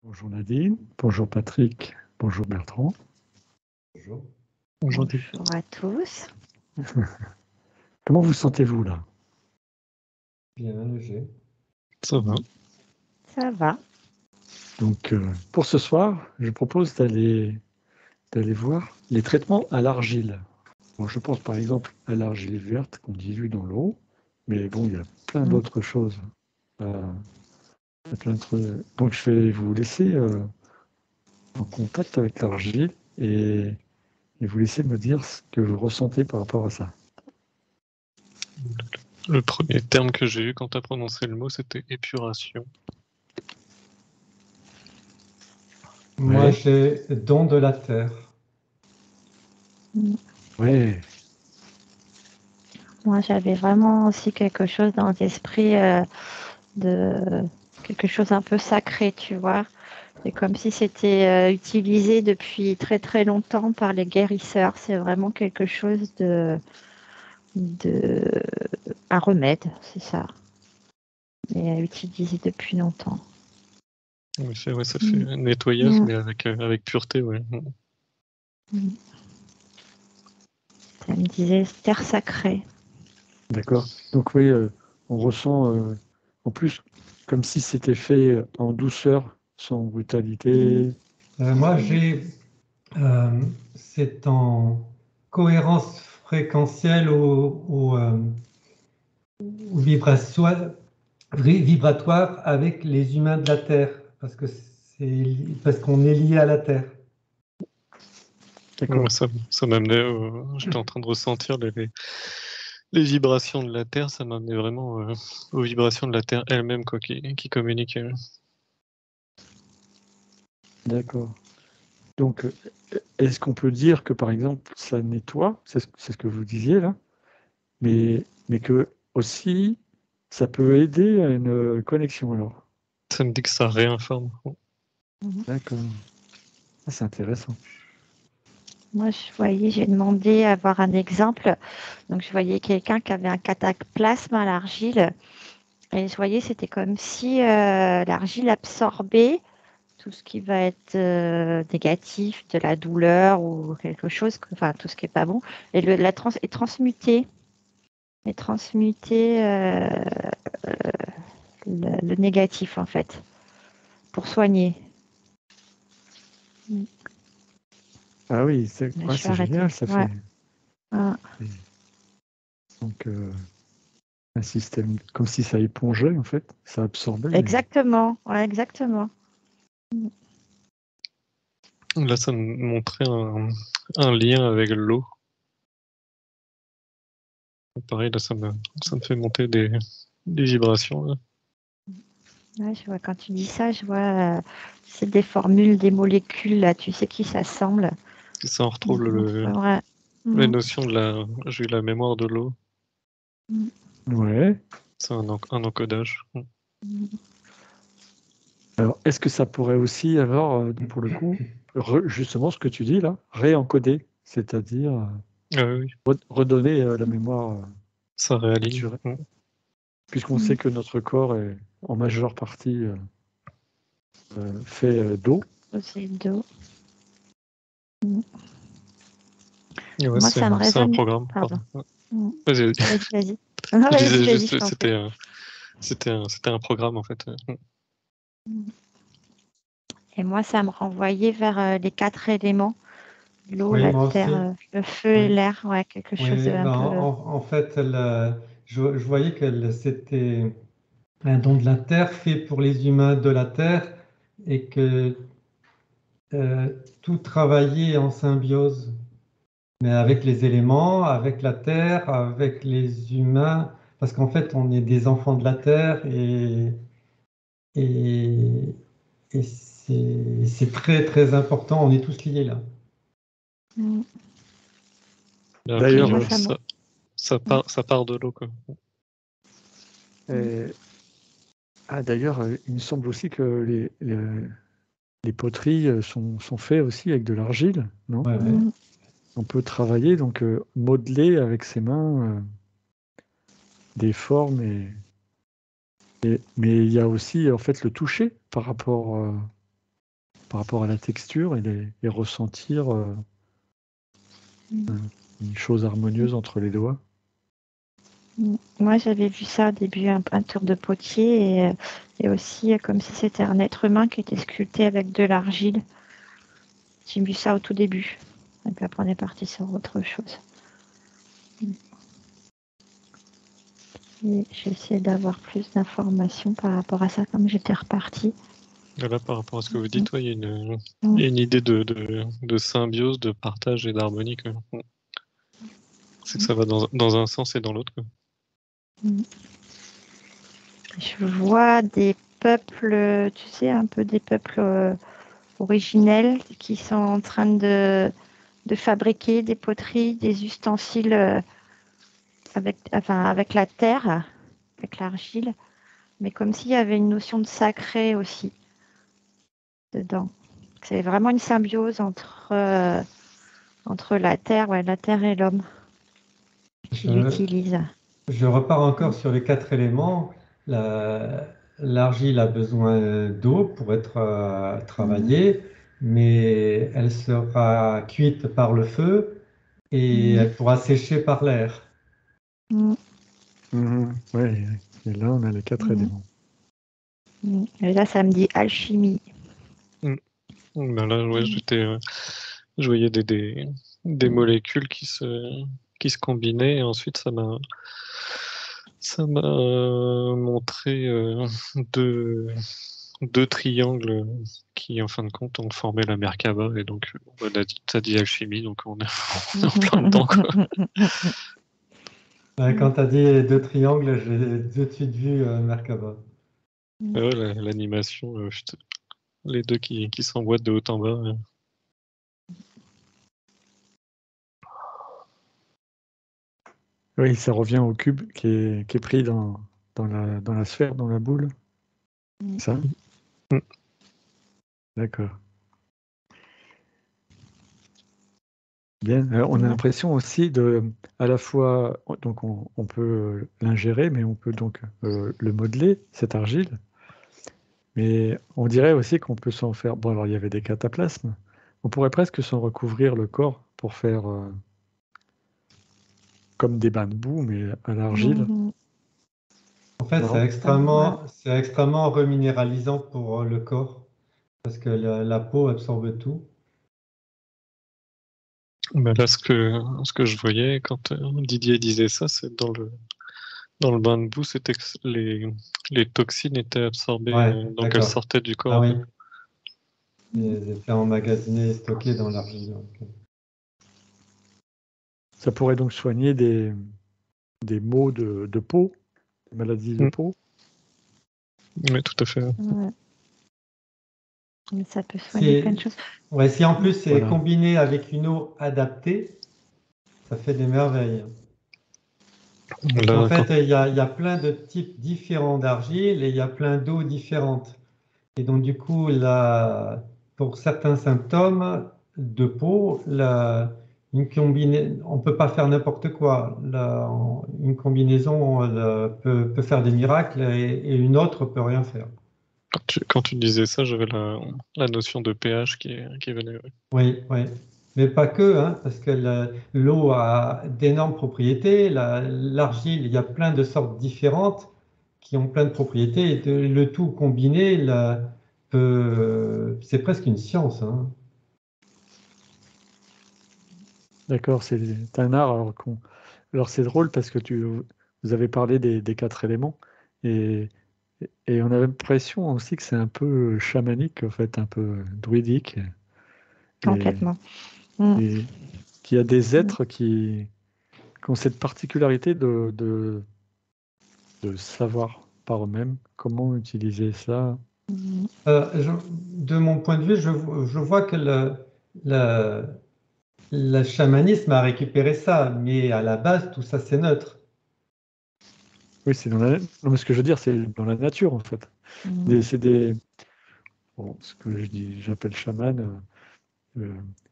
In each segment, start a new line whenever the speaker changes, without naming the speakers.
Bonjour Nadine, bonjour Patrick, bonjour Bertrand.
Bonjour.
Bonjour à tous.
Comment vous sentez-vous là?
Bien léger.
Ça va.
Ça va.
Donc pour ce soir, je propose d'aller voir les traitements à l'argile. Bon, je pense par exemple à l'argile verte qu'on dilue dans l'eau, mais bon, il y a plein d'autres choses. Donc je vais vous laisser en contact avec l'argile et vous laisser me dire ce que vous ressentez par rapport à ça.
Le premier terme que j'ai eu quand tu as prononcé le mot, c'était épuration.
Moi, j'ai don de la terre.
Ouais.
Moi, j'avais vraiment aussi quelque chose dans l'esprit de quelque chose un peu sacré, tu vois. C'est comme si c'était utilisé depuis très très longtemps par les guérisseurs. C'est vraiment quelque chose de un remède, c'est ça. Et utilisé depuis longtemps.
Oui, ça fait un nettoyage, mais avec pureté, ouais.
Ça me disait terre sacrée.
D'accord. Donc oui, on ressent en plus comme si c'était fait en douceur, sans brutalité.
Moi, c'est en cohérence fréquentielle ou vibratoire avec les humains de la Terre, parce qu'on est lié à la Terre.
D'accord.
Ouais, ça m'amenait, j'étais en train de ressentir les vibrations de la Terre, ça m'amenait vraiment aux vibrations de la Terre elle-même, quoi, qui communiquent.
D'accord. Donc, est-ce qu'on peut dire que, par exemple, ça nettoie, c'est ce que vous disiez là, mais que aussi, ça peut aider à une connexion alors?
Ça me dit que ça réinforme.
D'accord. Ah, c'est intéressant.
Moi, j'ai demandé à avoir un exemple. Donc, je voyais quelqu'un qui avait un cataplasme à l'argile. Et je voyais, c'était comme si l'argile absorbait tout ce qui va être négatif, de la douleur ou quelque chose, enfin, tout ce qui n'est pas bon. Et et transmuter. Et transmuter le négatif, en fait, pour soigner.
Ah oui, c'est génial, ça fait.
Ah.
Donc, un système comme si ça épongeait en fait, ça absorbait.
Exactement, ouais, exactement.
Là, ça me montrait un lien avec l'eau. Pareil, là, ça me fait monter des vibrations. Là.
Ouais, je vois, quand tu dis ça, je vois c'est des formules, des molécules, là, tu sais qui ça semble.
Et ça, on retrouve
Ouais.
la notion de j'ai eu la mémoire de l'eau.
Ouais.
C'est un encodage.
Alors, est-ce que ça pourrait aussi, alors, pour le coup, justement ce que tu dis là, réencoder, c'est-à-dire
Oui.
redonner la mémoire
ça réaligne.
naturelle. Puisqu'on sait que notre corps est en majeure partie fait d'eau.
C'est d'eau.
Ouais,
moi, ça me résonne.
C'est un programme.
Pardon.
Vas-y.
Vas-y.
Je disais juste c'était un programme en fait.
Et moi, ça me renvoyait vers les 4 éléments. L'eau,
Oui,
la
moi
terre,
aussi.
le feu et l'air. Ouais, quelque chose de un peu...
En fait, je voyais que c'était un don de la terre fait pour les humains de la terre et que tout travaillait en symbiose, mais avec les éléments, avec la terre, avec les humains, parce qu'en fait, on est des enfants de la terre et c'est très très important, on est tous liés là.
D'ailleurs,
ça part de l'eau. Quoi.
D'ailleurs, il me semble aussi que les poteries sont faites aussi avec de l'argile, non?
Ouais.
On peut travailler, donc modeler avec ses mains des formes, mais il y a aussi en fait le toucher par rapport par rapport à la texture et ressentir une chose harmonieuse entre les doigts.
Moi, j'avais vu ça au début, un peinture de potier, et aussi comme si c'était un être humain qui était sculpté avec de l'argile. J'ai vu ça au tout début. Et puis après, on est parti sur autre chose. Et j'ai essayé d'avoir plus d'informations par rapport à ça, comme j'étais repartie.
Là, par rapport à ce que vous dites, il y a une idée de symbiose, de partage et d'harmonie. C'est que ça va dans un sens et dans l'autre.
Je vois des peuples, tu sais, un peu des peuples originels qui sont en train de fabriquer des poteries, des ustensiles avec la terre, avec l'argile, mais comme s'il y avait une notion de sacré aussi dedans. C'est vraiment une symbiose entre la terre et l'homme qui l'utilise.
Je repars encore sur les 4 éléments. L'argile a besoin d'eau pour être travaillée, mais elle sera cuite par le feu et elle pourra sécher par l'air.
Ouais, et là, on a les 4 éléments.
Et là, ça me dit alchimie.
Ben là, ouais, je voyais des molécules qui se combinaient et ensuite ça m'a montré deux triangles qui, en fin de compte, ont formé la Merkaba. Et donc, ça dit alchimie, donc on est en plein dedans, quoi.
Quand tu as dit 2 triangles, j'ai tout de suite vu Merkaba.
Ouais, l'animation, les deux qui s'emboîtent de haut en bas.
Oui, ça revient au cube qui est pris dans la sphère, dans la boule. Ça D'accord. Bien. Alors, on a l'impression aussi à la fois, donc on peut l'ingérer, mais on peut donc le modeler, cette argile. Mais on dirait aussi qu'on peut s'en faire. Bon, alors il y avait des cataplasmes. On pourrait presque s'en recouvrir le corps pour faire comme des bains de boue, mais à l'argile.
En fait,
Non
c'est extrêmement reminéralisant pour le corps parce que la peau absorbe tout.
Ben là, ce que je voyais quand Didier disait ça, c'est dans le bain de boue, c'était que les toxines étaient absorbées,
Ouais,
donc elles
d'accord.
sortaient du corps.
Ah oui, les effets emmagasinés et stockés dans l'argile. Ok.
Ça pourrait donc soigner des maux de peau, des maladies de peau.
Oui, tout à fait.
Ouais. Mais ça peut soigner plein de choses.
Ouais, si en plus c'est
Voilà.
combiné avec une eau adaptée, ça fait des merveilles. Parce qu'en
Là,
fait, il y a plein de types différents d'argile et il y a plein d'eaux différentes. Et donc, du coup, pour certains symptômes de peau, on ne peut pas faire n'importe quoi. Une combinaison peut faire des miracles et une autre peut rien faire.
quand tu disais ça, j'avais la notion de pH qui venait. Ouais.
Oui, oui. Mais pas que, hein, parce que l'eau a d'énormes propriétés. L'argile, il y a plein de sortes différentes qui ont plein de propriétés. Et le tout combiné, c'est presque une science, hein.
D'accord, c'est un art. Alors c'est drôle parce que vous avez parlé des 4 éléments et, et on a l'impression aussi que c'est un peu chamanique, en fait, un peu druidique. Et,
Complètement.
et qu'il y a des êtres qui ont cette particularité de savoir par eux-mêmes comment utiliser ça.
De mon point de vue, je vois que le, le chamanisme a récupéré ça, mais à la base, tout ça, c'est neutre.
Oui, c'est non, mais ce que je veux dire, c'est dans la nature, en fait. C'est bon, ce que j'appelle chaman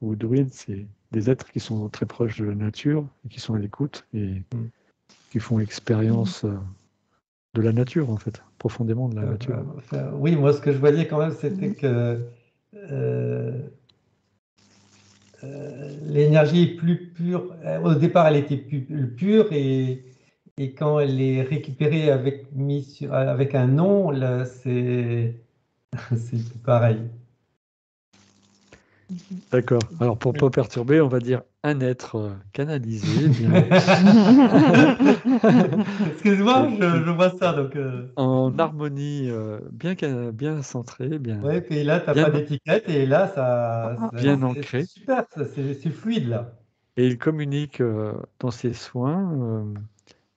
ou druide, c'est des êtres qui sont très proches de la nature, et qui sont à l'écoute et qui font expérience de la nature, en fait, profondément de la nature.
Oui, moi, ce que je voyais quand même, c'était que l'énergie est plus pure. Au départ, elle était plus pure et quand elle est récupérée avec un nom, là, c'est c'est pareil.
D'accord. Alors, pour ne pas perturber, on va dire un être canalisé, bien,
Excuse-moi,
qui,
je vois ça. Donc,
en harmonie, bien centré,
ouais, puis là, tu n'as
bien,
pas d'étiquette et là,
bien
c'est
ancré.
super, c'est fluide là.
Et il communique dans ses soins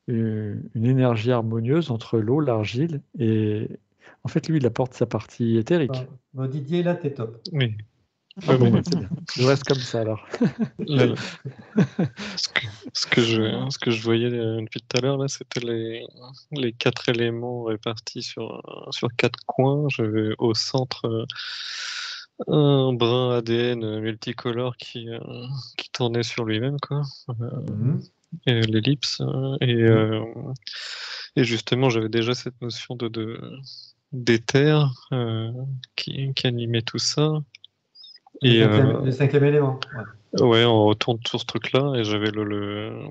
une énergie harmonieuse entre l'eau, l'argile et en fait, lui, il apporte sa partie éthérique.
Bon, Didier, là, t'es top.
Oui.
Ah
Ouais,
bon,
mais
bah, c'est bien. Je reste comme ça alors.
là, ce que je voyais depuis tout à l'heure, là, c'était les 4 éléments répartis sur 4 coins. J'avais au centre un brin ADN multicolore qui tournait sur lui-même, quoi.
Mhm.
Et l'ellipse. Et justement, j'avais déjà cette notion d'éther qui animait tout ça. Et
Le cinquième élément. Ouais.
ouais, on retourne sur ce truc-là, et j'avais le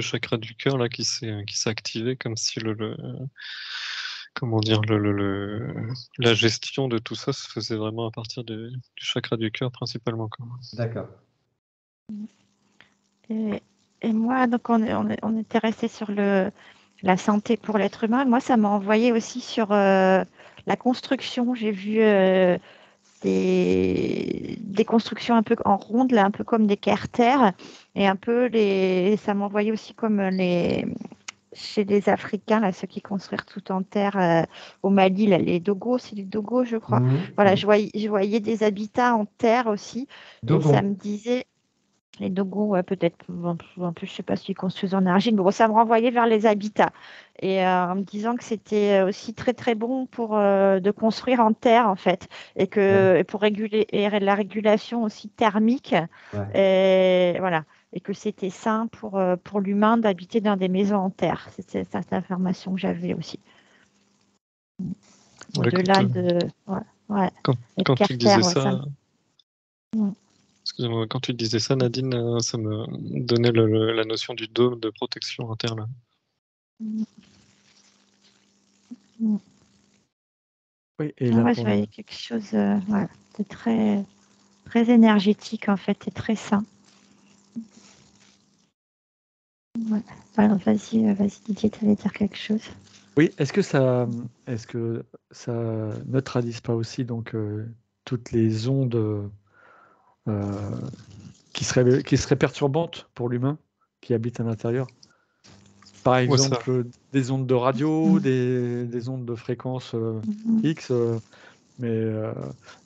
chakra du cœur là qui s'est activé comme si comment dire la gestion de tout ça se faisait vraiment à partir du chakra du cœur principalement, quoi.
D'accord.
Et moi, donc on était resté sur la santé pour l'être humain. Moi, ça m'a envoyé aussi sur la construction. J'ai vu des constructions un peu en ronde, là, un peu comme des carters, et un peu ça m'envoyait aussi comme chez les Africains, là, ceux qui construisent tout en terre au Mali, là, les Dogos, c'est les Dogos, je crois.
Mhm.
Voilà, je voyais des habitats en terre aussi, et ça
Dogon.
me disait. Les Dogos, ouais, peut-être. En plus, je sais pas s'ils construisent en argile, mais bon, ça me renvoyait vers les habitats. Et en me disant que c'était aussi très, très bon pour de construire en terre, en fait.
Ouais.
Et pour réguler et la régulation aussi thermique.
Ouais.
Et voilà. Et que c'était sain pour l'humain d'habiter dans des maisons en terre. C'est cette information que j'avais aussi.
Ouais,
Au-delà de. Ouais, ouais. Et de
quand tu disais
Carter, ouais,
ça,
Mm.
excusez-moi, quand tu disais ça, Nadine, ça me donnait la notion du dôme de protection interne.
Mm. Mm.
Oui, et
Ah
là
ouais, je
pour
voyais quelque chose ouais, de très, très énergétique en fait et très sain. Ouais. Alors, vas-y Didier, tu allais dire quelque chose.
oui, est-ce que ça neutralise pas aussi donc toutes les ondes qui seraient perturbantes pour l'humain qui habite à l'intérieur? Par
Ouais, ça,
exemple, des ondes de radio,
Mm.
des ondes de fréquence
Mhm.
X, mais, euh,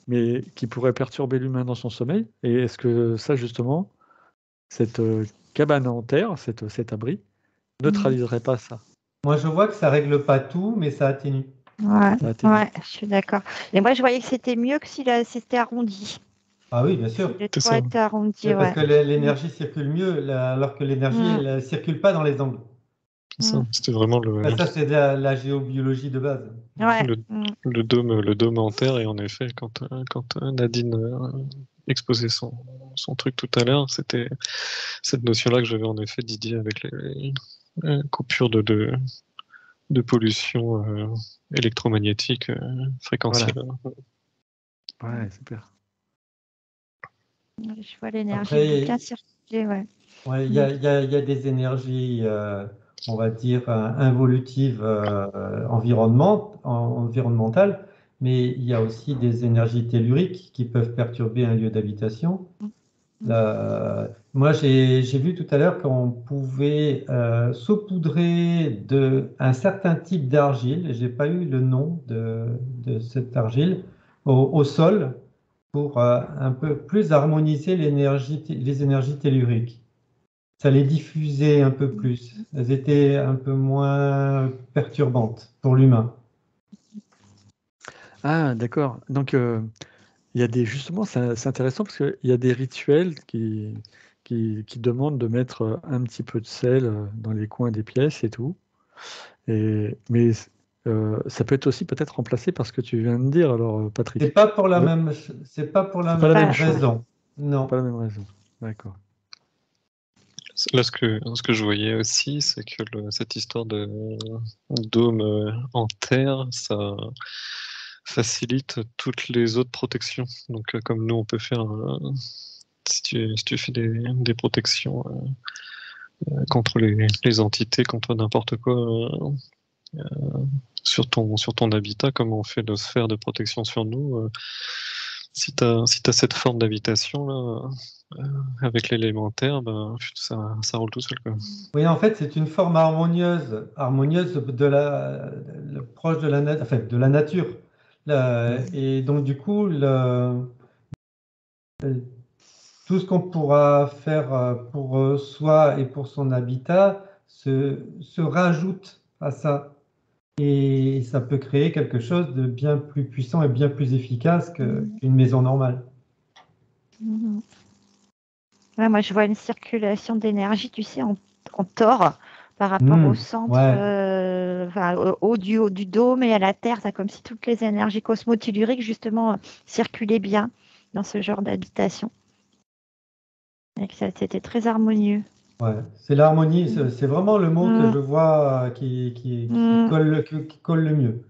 mais qui pourraient perturber l'humain dans son sommeil. Et est-ce que ça, justement, cette cabane en terre, cet abri,
Mhm.
neutraliserait pas ça?
Moi, je vois que ça règle pas tout, mais ça atténue.
Ouais,
Ça atténue.
ouais, je suis d'accord. Et moi, je voyais que c'était mieux que si c'était arrondi.
Ah oui, bien
Si
sûr.
le
c'est
toit
ça.
était arrondi,
C'est parce
ouais.
que
Mm.
l'énergie circule mieux, alors que l'énergie,
Mm.
elle circule pas dans les angles.
C'est ça.
Mm.
C'était vraiment
Ça, c'est de la géobiologie de base.
Ouais.
le,
Mm.
le dôme en terre. Et en effet, quand Nadine exposait son truc tout à l'heure, c'était cette notion-là que j'avais en effet, Didier, avec les coupures de pollution électromagnétique
Voilà.
fréquentielle.
Ouais, super.
Je vois l'énergie bien
Après,
circuler, ouais.
ouais,
Mm.
il y a des énergies, on va dire, involutives, environnementales, mais il y a aussi des énergies telluriques qui peuvent perturber un lieu d'habitation.
Mm.
Moi, j'ai vu tout à l'heure qu'on pouvait saupoudrer un certain type d'argile, j'ai pas eu le nom de cette argile, au sol pour un peu plus harmoniser les énergies telluriques. Ça les diffusait un peu plus. Elles étaient un peu moins perturbantes pour l'humain.
Ah, d'accord. Donc, il y a justement, c'est intéressant parce qu'il y a des rituels qui demandent de mettre un petit peu de sel dans les coins des pièces et tout. Mais ça peut être aussi peut-être remplacé par ce que tu viens de dire, alors, Patrick.
C'est pas pour la
Ouais.
même, c'est pas pour la
C'est pas la
même
même chose.
raison.
C'est
Non.
pas la même raison. D'accord.
Là, ce que je voyais aussi, c'est que cette histoire de dôme en terre, ça facilite toutes les autres protections. Donc, comme nous, on peut faire, si tu fais des protections contre les entités, contre n'importe quoi sur ton habitat, comme on fait de sphère de protection sur nous, si tu as cette forme d'habitation là, avec l'élémentaire, ben, ça roule tout seul, quoi.
Oui, en fait, c'est une forme harmonieuse proche de enfin, de la nature. Et donc, du coup, tout ce qu'on pourra faire pour soi et pour son habitat se rajoute à ça. Et ça peut créer quelque chose de bien plus puissant et bien plus efficace qu'une maison normale.
Mhm. Ouais, moi, je vois une circulation d'énergie, tu sais, en tore par rapport au centre,
Ouais,
enfin, au haut du dôme et à la terre. C'est comme si toutes les énergies cosmotelluriques, justement, circulaient bien dans ce genre d'habitation. Et que ça, c'était très harmonieux.
ouais. C'est l'harmonie,
Mm.
c'est vraiment le mot que
Mm.
je vois qui
Mm.
colle le mieux.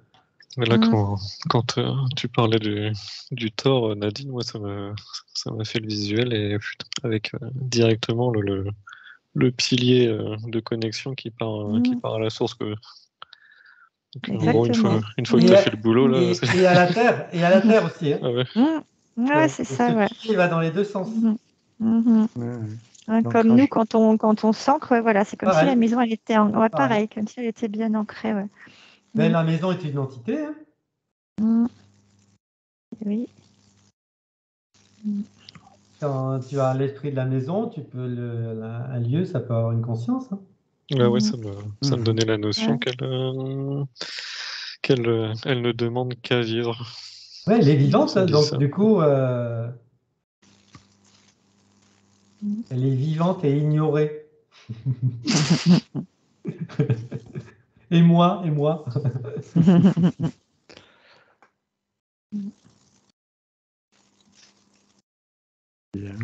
Mais là,
Mm.
quand tu parlais du Thor, Nadine, moi, ça m'a fait le visuel et putain, avec directement le pilier de connexion qui part à la source, quoi. Donc, en gros,
Exactement.
une fois que
Mm.
tu as fait le boulot, là,
Et à la terre, aussi. Hein.
Ah ouais.
Mm. Ouais, c'est
Et ce
ça, ouais.
pilier va dans les deux sens.
Mhm. Mhm.
Ouais, ouais.
Ouais, comme nous,
L'ancrage.
quand on s'ancre, ouais, voilà, c'est comme si la
Pareil,
maison, elle était ouais,
pareil.
pareil, comme si elle était bien ancrée. Ouais.
Mais
Mm.
la maison est une entité. Hein.
Mm. Oui. Mm.
Quand tu as l'esprit de la maison, un lieu, ça peut avoir une conscience. Hein.
Ouais, ouais,
Mhm.
ça me donnait la notion
Ouais.
qu'elle ne demande qu'à vivre.
Ouais, elle est
Mm.
vivante,
Ça
hein,
me dit
donc
ça.
du coup,
Mm.
elle est vivante et ignorée. Et moi, et moi.
Bien.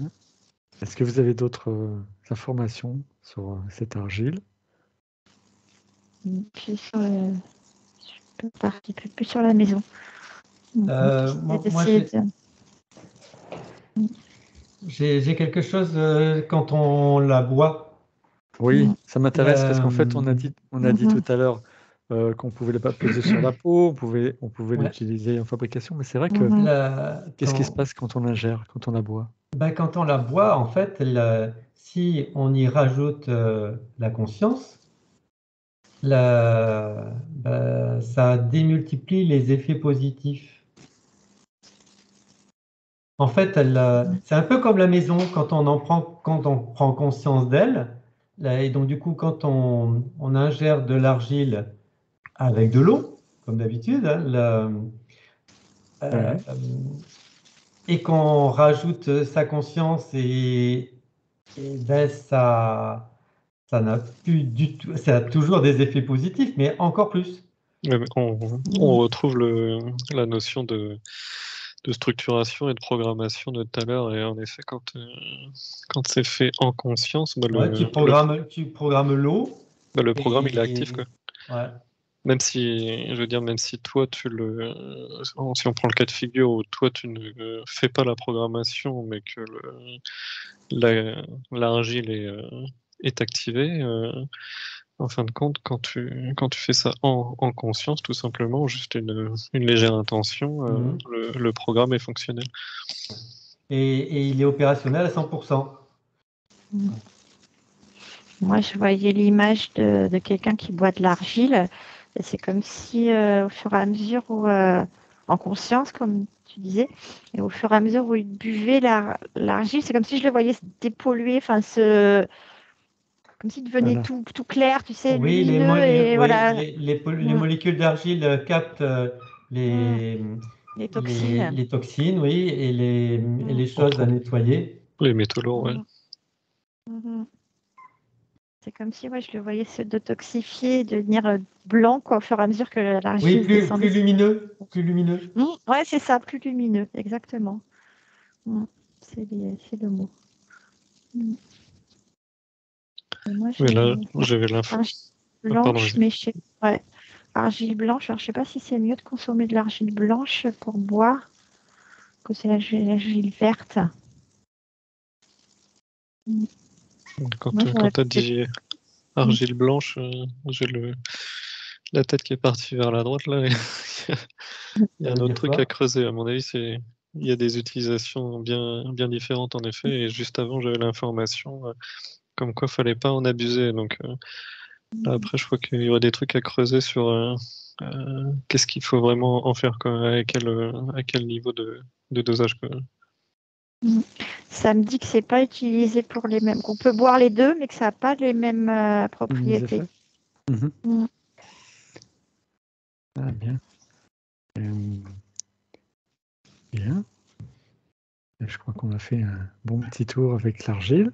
Est-ce que vous avez d'autres informations sur cette argile?
Puis sur je peux participer plus sur la maison. Mm. J'essaie
Moi,
d'essayer de.
j'ai quelque chose quand on la boit.
Oui,
Mm.
ça m'intéresse parce qu'en fait, on a dit
Mhm.
tout à l'heure qu'on pouvait pas poser sur la peau, on pouvait
Ouais,
l'utiliser en fabrication, mais c'est vrai que
Mhm.
qu'est-ce qui se passe quand on ingère, quand on la boit?
quand on la boit, en fait, si on y rajoute la conscience, ça démultiplie les effets positifs. En fait, c'est un peu comme la maison quand on prend conscience d'elle. Et donc, du coup, quand on ingère de l'argile avec de l'eau, comme d'habitude, hein, euh,
Ouais.
et qu'on rajoute sa conscience ça n'a plus du tout, ça a toujours des effets positifs, mais encore plus.
Ouais, mais on retrouve la notion de structuration et de programmation de tout à l'heure. Et en effet, quand c'est fait en conscience, bah,
Ouais, tu programmes l'eau
le programme il est actif,
et
quoi.
ouais,
Même si, je veux dire, même si toi, si on prend le cas de figure où toi, tu ne fais pas la programmation, mais que l'argile est activée, en fin de compte, quand tu fais ça en conscience, tout simplement, juste une légère intention,
mhm.
le programme est fonctionnel.
Et il est opérationnel à 100%.
Moi, je voyais l'image de quelqu'un qui boit de l'argile. Et c'est comme si, au fur et à mesure où, en conscience, comme tu disais, et au fur et à mesure où il buvait l'argile, c'est comme si je le voyais se dépolluer, enfin, comme s'il devenait
Voilà.
tout clair, tu sais,
Oui,
lumineux, et voilà.
les
Mm.
molécules d'argile captent
Mm.
les,
Les toxines.
les toxines, oui, et
Mm.
les choses
Entre
à
autres,
nettoyer.
les métaux lourds, ouais.
Mm. Mhm. C'est comme si je le voyais se détoxifier, devenir blanc quoi, au fur et à mesure que
Oui,
l'argile
plus
descendait.
lumineux, plus lumineux.
Ouais, c'est ça, plus lumineux, exactement. C'est le mot. Et moi,
Mais là,
ouais,
j'avais l'info.
argile
Pardon,
blanche,
vas-y.
mais ouais, argile blanche. Alors, je sais pas si c'est mieux de consommer de l'argile blanche pour boire que c'est l'argile verte. Moi,
Quand
j'aurais
tu as
peut-être.
dit argile blanche, j'ai la tête qui est partie vers la droite là. Il y a
Ça
un
veut
autre
dire
truc à
quoi?
creuser, à mon avis, il y a des utilisations bien différentes en effet. Et juste avant, j'avais l'information comme quoi fallait pas en abuser. Donc là, après, je crois qu'il y aurait des trucs à creuser sur qu'est-ce qu'il faut vraiment en faire, quoi, à quel niveau de dosage, quoi.
Ça me dit que c'est pas utilisé pour les mêmes. Qu'on peut boire les deux, mais que ça n'a pas les mêmes
Les
propriétés.
effets. Mhm.
Mm.
Ah, bien. Bien. Je crois qu'on a fait un bon petit tour avec l'argile.